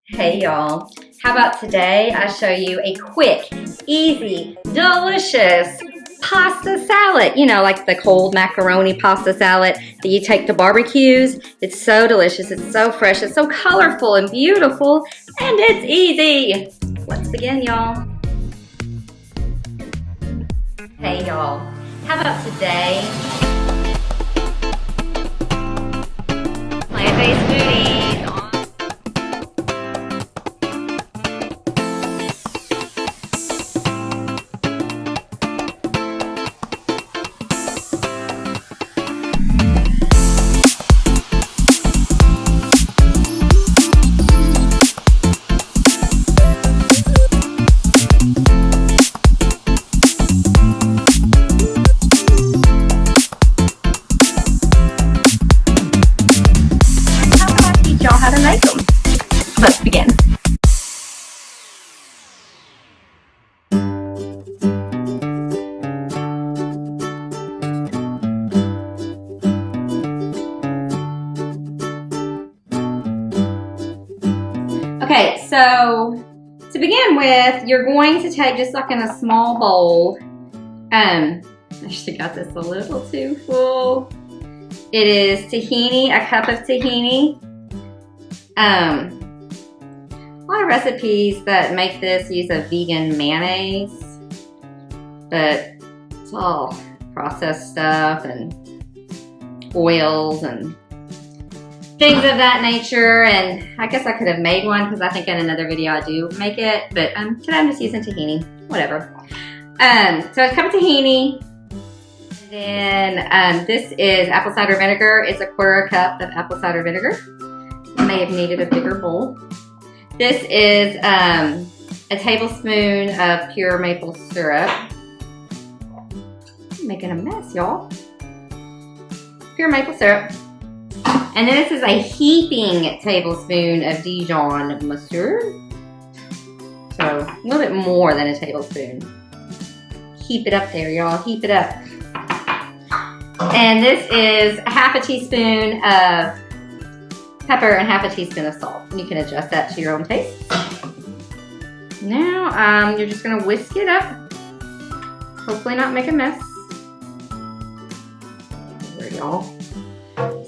Hey y'all, how about today I show you a quick, easy, delicious pasta salad. You know, like the cold macaroni pasta salad that you take to barbecues. It's so delicious, it's so fresh, it's so colorful and beautiful, and it's easy. Let's begin, y'all. Hey y'all, how about today? Plant-based foodies. How to make them. Let's begin. Okay, so to begin with, you're going to take, just like in a small bowl, I should have got this a little too full. It is tahini, a cup of tahini. A lot of recipes that make this use a vegan mayonnaise, but it's all processed stuff and oils and things of that nature. And I guess I could have made one because I think in another video I do make it, but today I'm just using tahini, whatever. So a cup of tahini, and then this is apple cider vinegar. It's a 1/4 cup of apple cider vinegar. May have needed a bigger bowl. This is a tablespoon of pure maple syrup. I'm making a mess, y'all. Pure maple syrup. And then this is a heaping tablespoon of Dijon mustard. So a little bit more than a tablespoon. Heap it up there, y'all. Heap it up. And this is 1/2 teaspoon of pepper and 1/2 teaspoon of salt. And you can adjust that to your own taste. Now you're just gonna whisk it up. Hopefully not make a mess. There, y'all.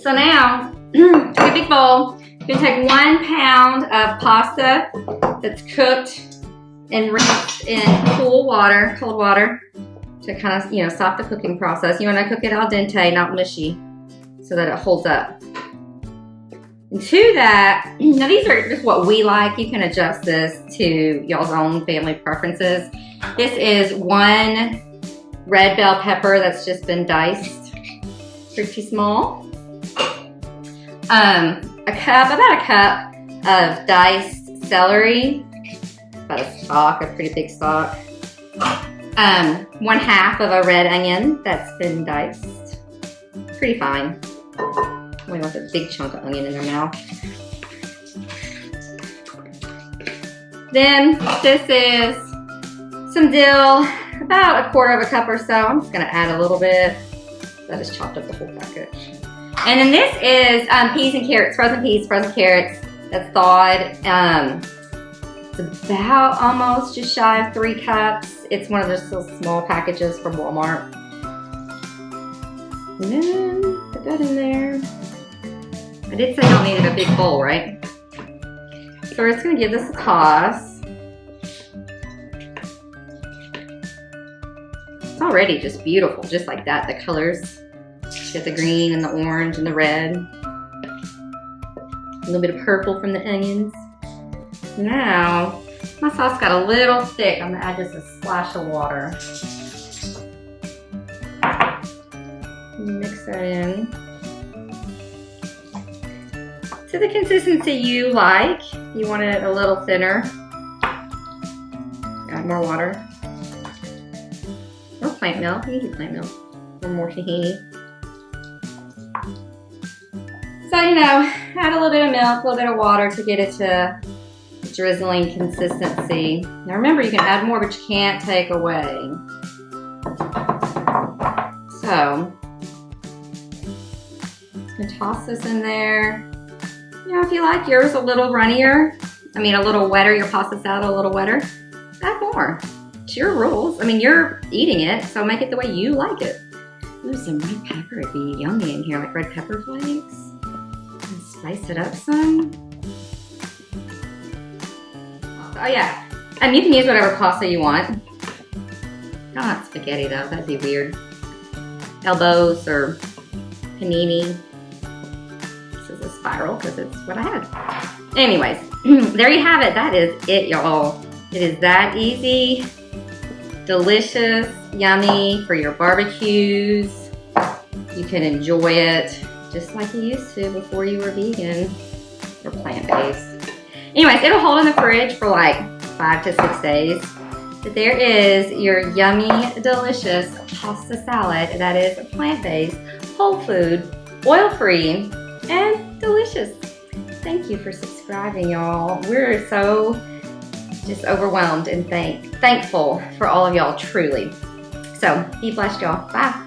So now, take a big bowl. You're gonna take 1 pound of pasta that's cooked and rinsed in cold water, to kind of, stop the cooking process. You wanna cook it al dente, not mushy, so that it holds up. And to that, now these are just what we like. You can adjust this to y'all's own family preferences. This is 1 red bell pepper that's just been diced, pretty small. About a cup of diced celery, about a stalk, a pretty big stalk. 1/2 of a red onion that's been diced, pretty fine. We want a big chunk of onion in their mouth. Then this is some dill, about 1/4 cup or so. I'm just gonna add a little bit. That just chopped up the whole package. And then this is peas and carrots, frozen carrots. That's thawed. It's about almost just shy of 3 cups. It's one of those little small packages from Walmart. And then put that in there. I did say y'all needed a big bowl, right? So we're just gonna give this a toss. It's already just beautiful, just like that. The colors, you got the green and the orange and the red. A little bit of purple from the onions. Now, my sauce got a little thick. I'm gonna add just a splash of water. Mix that in to the consistency you like. You want it a little thinner. Add more water. Or plant milk. You can do plant milk. Or more tahini. So, add a little bit of milk, a little bit of water to get it to drizzling consistency. Now remember, you can add more, but you can't take away. So, I'm gonna toss this in there. If you like yours a little runnier, I mean, a little wetter, your pasta salad a little wetter, add more. It's your rules. I mean, you're eating it, so make it the way you like it. Ooh, some red pepper would be yummy in here, like red pepper flakes. And spice it up some. Oh yeah, you can use whatever pasta you want. Not spaghetti though, that'd be weird. Elbows or panini. This is a spiral because it's what I had. Anyways, there you have it. That is it, y'all. It is that easy, delicious, yummy for your barbecues. You can enjoy it just like you used to before you were vegan or plant-based. Anyways, it'll hold in the fridge for like 5 to 6 days. But there is your yummy, delicious pasta salad that is plant-based, whole food, oil-free, and delicious. Thank you for subscribing, y'all. We're so just overwhelmed and thankful for all of y'all, truly. So, be blessed, y'all. Bye.